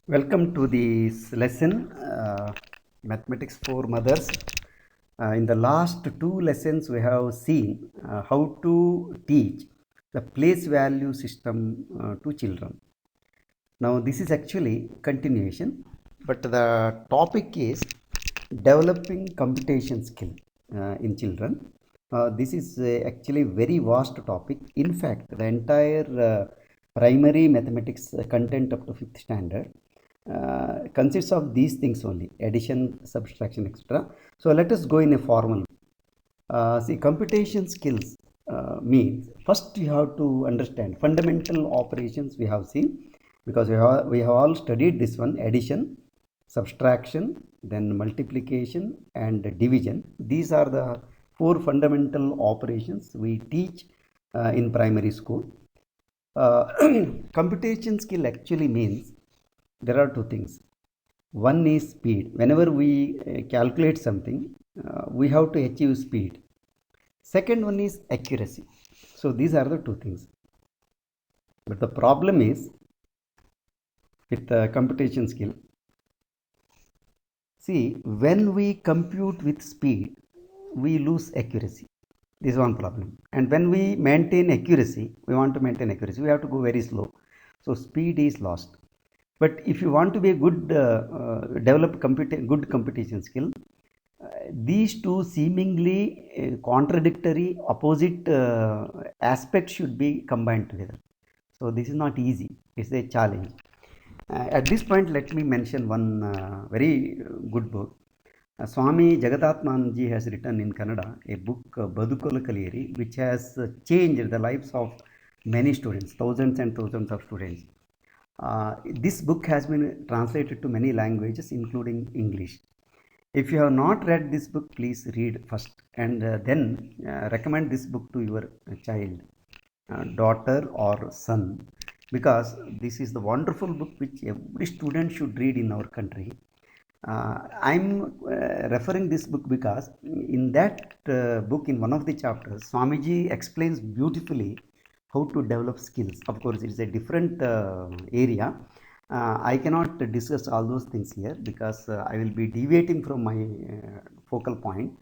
Welcome to this lesson, Mathematics for Mothers. In the last two lessons, we have seen how to teach the place value system to children. Now, this is actually continuation, but the topic is developing computation skill in children. This is actually very vast topic. In fact, the entire primary mathematics content up to fifth standard consists of these things only: addition, subtraction, etc. So let us go in a formal. See, computation skills means first you have to understand fundamental operations we have seen, because we have all studied this one: addition, subtraction, then multiplication and division. These are the four fundamental operations we teach in primary school. Computation skill actually means there are two things. One is speed. Whenever we calculate something, we have to achieve speed. Second one is accuracy. So these are the two things. But the problem is with computation skill. See, when we compute with speed, we lose accuracy. This is one problem. And when we maintain accuracy, we want to maintain accuracy, we have to go very slow. So speed is lost. But if you want to be a good, develop good computation skill, these two seemingly contradictory, opposite aspects should be combined together. So this is not easy. It's a challenge. At this point, let me mention one very good book. Swami Jagadatmanji has written in Kannada a book, Badukola Kaliyari, which has changed the lives of many students, thousands and thousands of students. This book has been translated to many languages, including English. If you have not read this book, please read first, and then recommend this book to your child, daughter or son, because this is the wonderful book which every student should read in our country. I'm referring this book because in that book, in one of the chapters, Swamiji explains beautifully how to develop skills. Of course, it's a different area. I cannot discuss all those things here because I will be deviating from my focal point.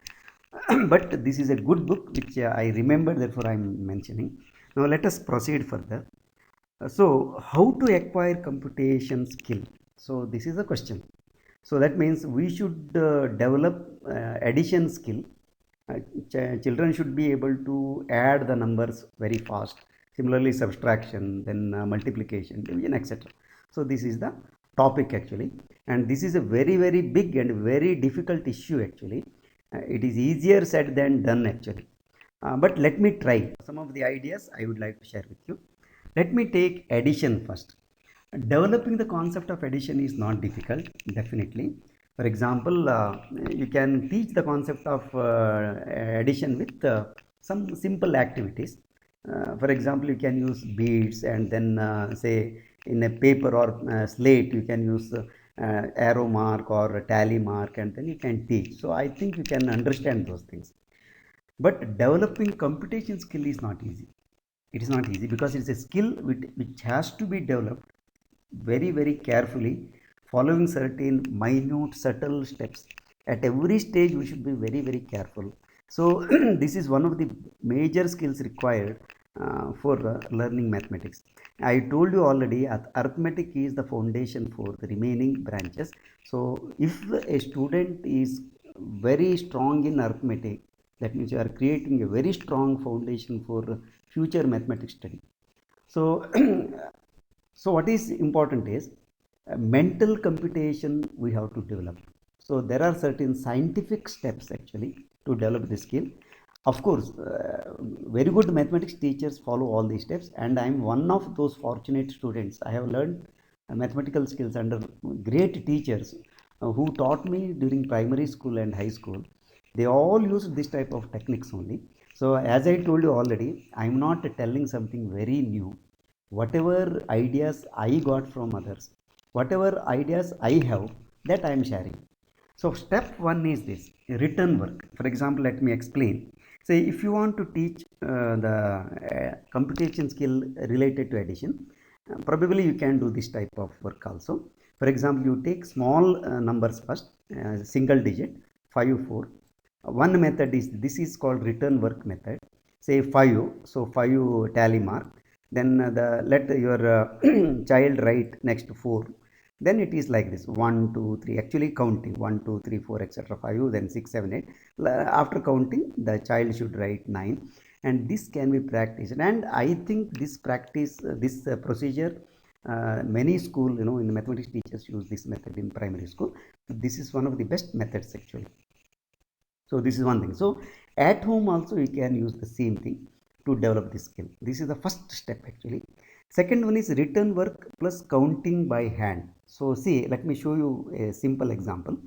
But this is a good book which I remember, therefore I am mentioning. Now let us proceed further. So how to acquire computation skill? So this is the question. So that means we should develop addition skill. Children should be able to add the numbers very fast. Similarly, subtraction, then multiplication, division, etc. So this is the topic actually, and this is a very very big and very difficult issue actually. It is easier said than done actually. But let me try some of the ideas I would like to share with you. Let me take addition first. Developing the concept of addition is not difficult, definitely. For example, you can teach the concept of addition with some simple activities. For example, you can use beads, and then say in a paper or slate, you can use arrow mark or tally mark, and then you can teach. So I think you can understand those things. But developing computation skill is not easy. It is not easy because it's a skill which has to be developed very very carefully, following certain minute subtle steps. At every stage we should be very very careful. So this is one of the major skills required for learning mathematics. I told you already, arithmetic is the foundation for the remaining branches. So if a student is very strong in arithmetic, that means you are creating a very strong foundation for future mathematics study. So so what is important is mental computation we have to develop. So there are certain scientific steps actually to develop the skill. Of course, very good mathematics teachers follow all these steps, and I am one of those fortunate students. I have learned mathematical skills under great teachers who taught me during primary school and high school. They all use this type of techniques only. So as I told you already, I am not telling something very new. Whatever ideas I got from others, whatever ideas I have, that I am sharing. So step one is this: written work. For example, let me explain. Say if you want to teach the computation skill related to addition, probably you can do this type of work also. For example, you take small numbers first, single digit, 5 4. One method is, this is called return work method. Say 5, so 5 tally mark, then let your child write next 4. Then it is like this, 1 2 3, actually counting 1 2 3 4 etc, 5, then 6 7 8. After counting, the child should write 9. And this can be practiced, and I think this practice, this procedure, many school, in mathematics, teachers use this method in primary school. This is one of the best methods actually. So this is one thing. So at home also you can use the same thing to develop this skill. This is the first step actually. Second one is written work plus counting by hand. So see, let me show you a simple example.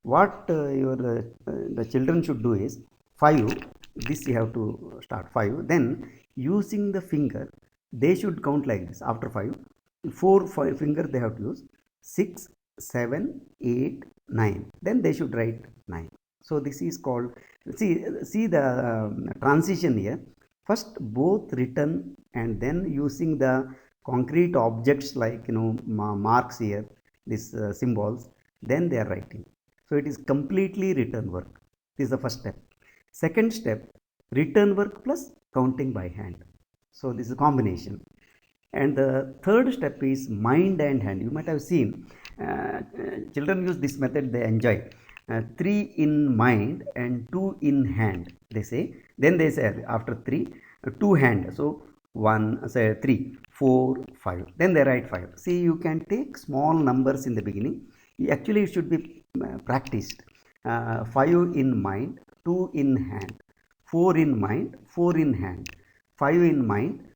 What your the children should do is 5. This you have to start 5. Then using the finger, they should count like this. After 5, 4 5 finger they have to use. 6 7 8 9. Then they should write 9. So this is called, see the transition here. First both written, and then using the concrete objects like marks here, these symbols, then they are writing. So it is completely written work. This is the first step. Second step, written work plus counting by hand. So this is a combination. And the third step is mind and hand. You might have seen children use this method, they enjoy. 3 in mind and 2 in hand, they say. Then they say after 3, 2 hand. So 1, say 3 4 5, then they write 5. See, you can take small numbers in the beginning. Actually it should be practiced. 5 in mind, 2 in hand, 4 in mind, 4 in hand, 5 in mind,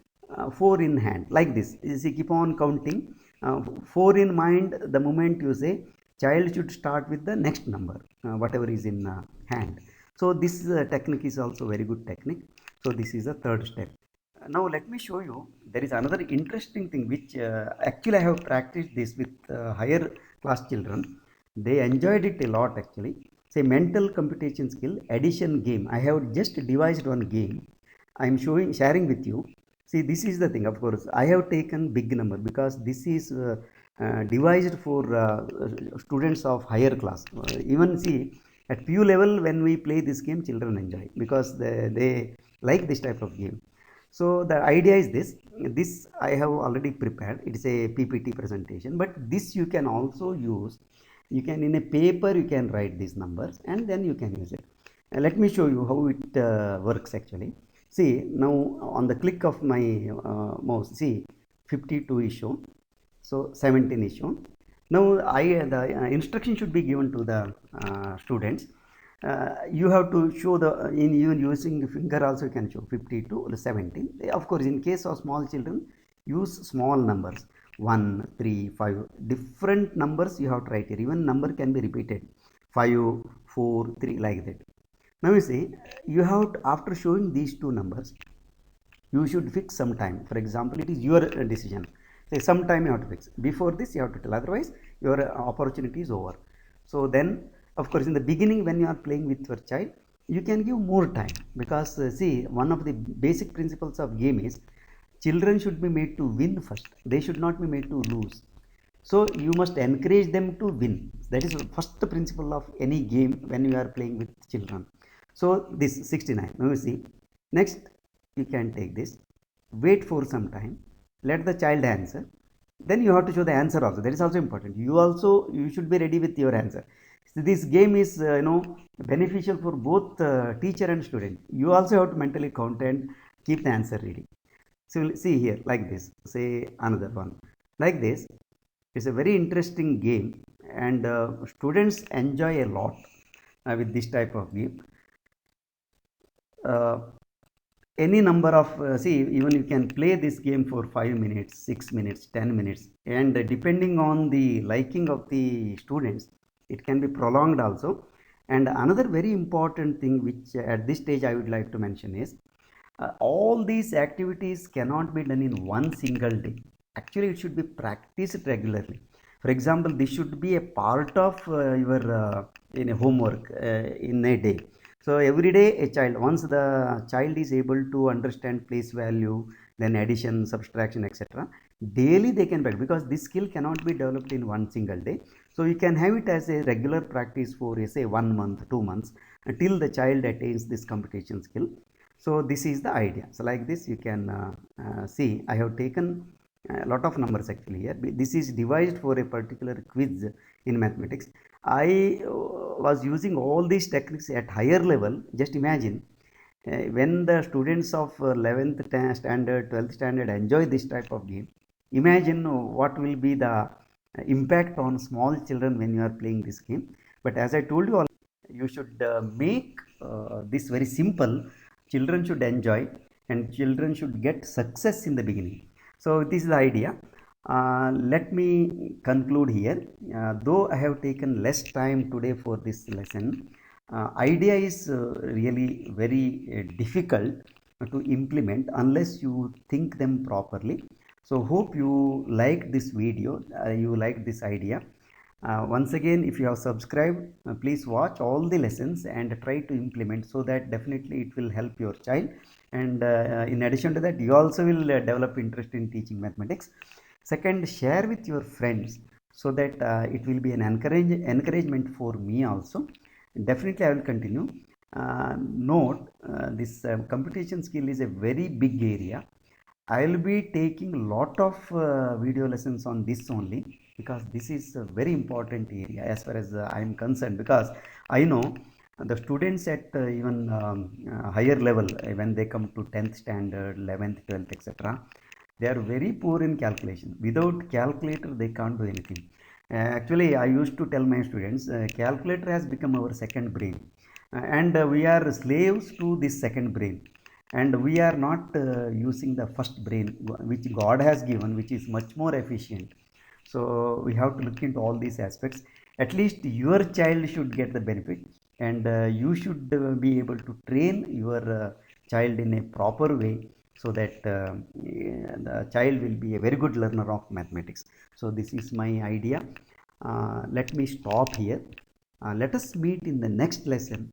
4 in hand, like this. You see, keep on counting. 4 in mind, the moment you say, child should start with the next number, whatever is in hand. So this technique is also very good technique. So this is the third step. Now let me show you, there is another interesting thing which actually I have practiced this with higher class children. They enjoyed it a lot actually. Say mental computation skill addition game. I have just devised one game. I am sharing with you. See, this is the thing. Of course, I have taken big number because this is devised for students of higher class. Even see, at PU level, when we play this game, children enjoy because they like this type of game. So the idea is this. This I have already prepared. It is a PPT presentation, but this you can also use. You can, in a paper, you can write these numbers and then you can use it. Let me show you how it works actually. See, now on the click of my mouse, see, 52 is shown. So 17 is shown. Now the instruction should be given to the students. You have to show the, in even using the finger also you can show 52 or 17. Of course, in case of small children, use small numbers, 1 3 5, different numbers you have to write here. Even number can be repeated, 5 4 3, like that. Now you see, you have to, after showing these two numbers, you should fix some time. For example, it is your decision. Say some time you have to fix. Before this you have to tell, otherwise your opportunity is over. So then, of course, in the beginning when you are playing with your child, you can give more time, because see, one of the basic principles of game is children should be made to win first. They should not be made to lose. So you must encourage them to win. That is the first principle of any game when you are playing with children. So this 69. Now you see, next you can take this, wait for some time, let the child answer. Then you have to show the answer also. That is also important. You should be ready with your answer. So this game is beneficial for both teacher and student. You also have to mentally count and keep the answer ready. So see here, like this. Say another one, like this. It's a very interesting game, and students enjoy a lot with this type of game. Uh, any number of see, even you can play this game for 5 minutes, 6 minutes, 10 minutes, and depending on the liking of the students, it can be prolonged also. And another very important thing which at this stage I would like to mention is, all these activities cannot be done in one single day. Actually, it should be practiced regularly. For example, this should be a part of your in a homework in a day. So every day a child, once the child is able to understand place value, then addition, subtraction, etc., daily they can practice, because this skill cannot be developed in one single day. So you can have it as a regular practice for say 1 month, 2 months, until the child attains this computation skill. So this is the idea. So like this you can see I have taken a lot of numbers actually here. This is devised for a particular quiz in mathematics. I was using all these techniques at higher level. Just imagine when the students of 11th standard, 12th standard enjoy this type of game, imagine what will be the impact on small children when you are playing this game. But as I told you, you should make this very simple. Children should enjoy, and children should get success in the beginning. So this is the idea. Let me conclude here. Though I have taken less time today for this lesson, idea is really very difficult to implement unless you think them properly. So hope you like this video, you like this idea. Once again, if you have subscribed, please watch all the lessons and try to implement, so that definitely it will help your child. And in addition to that, you also will develop interest in teaching mathematics. Second, share with your friends, so that it will be an encouragement for me also. Definitely I will continue. Note, this computation skill is a very big area. I will be taking a lot of video lessons on this only, because this is a very important area as far as I am concerned, because I know the students at even higher level, when they come to 10th standard, 11th, 12th, etc., they are very poor in calculation. Without calculator they can't do anything. Actually I used to tell my students, calculator has become our second brain, and we are slaves to this second brain, and we are not using the first brain which God has given, which is much more efficient. So we have to look into all these aspects. At least your child should get the benefit, and you should be able to train your child in a proper way, so that the child will be a very good learner of mathematics. So this is my idea. Let me stop here. Let us meet in the next lesson.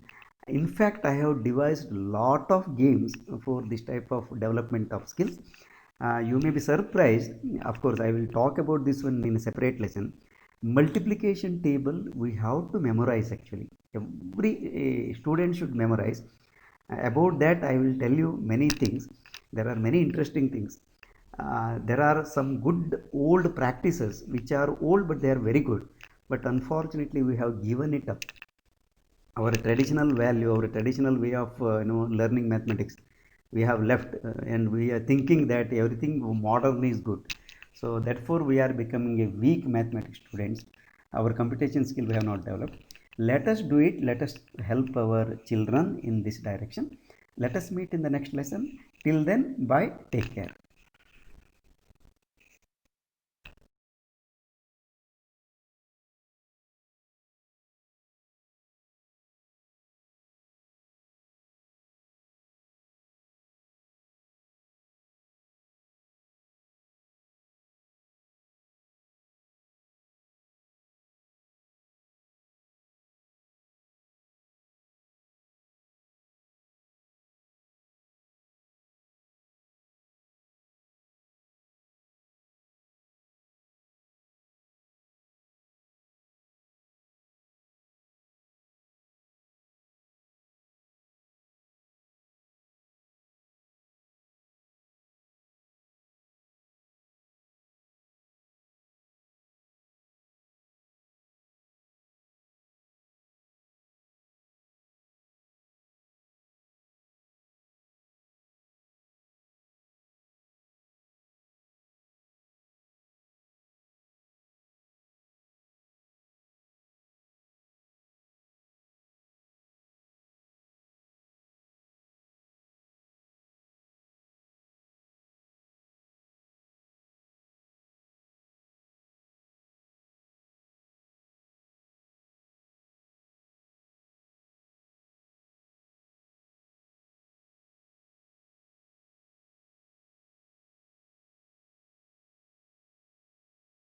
In fact, I have devised a lot of games for this type of development of skills. You may be surprised. Of course, I will talk about this one in a separate lesson. Multiplication table we have to memorize actually. Every student should memorize. About that I will tell you many things. There are many interesting things. There are some good old practices which are old, but they are very good. But unfortunately, we have given it up. Our traditional value, our traditional way of learning mathematics, we have left, and we are thinking that everything modern is good. So therefore we are becoming a weak mathematics students. Our computation skill we have not developed. Let us do it. Let us help our children in this direction. Let us meet in the next lesson. Till then, bye, take care.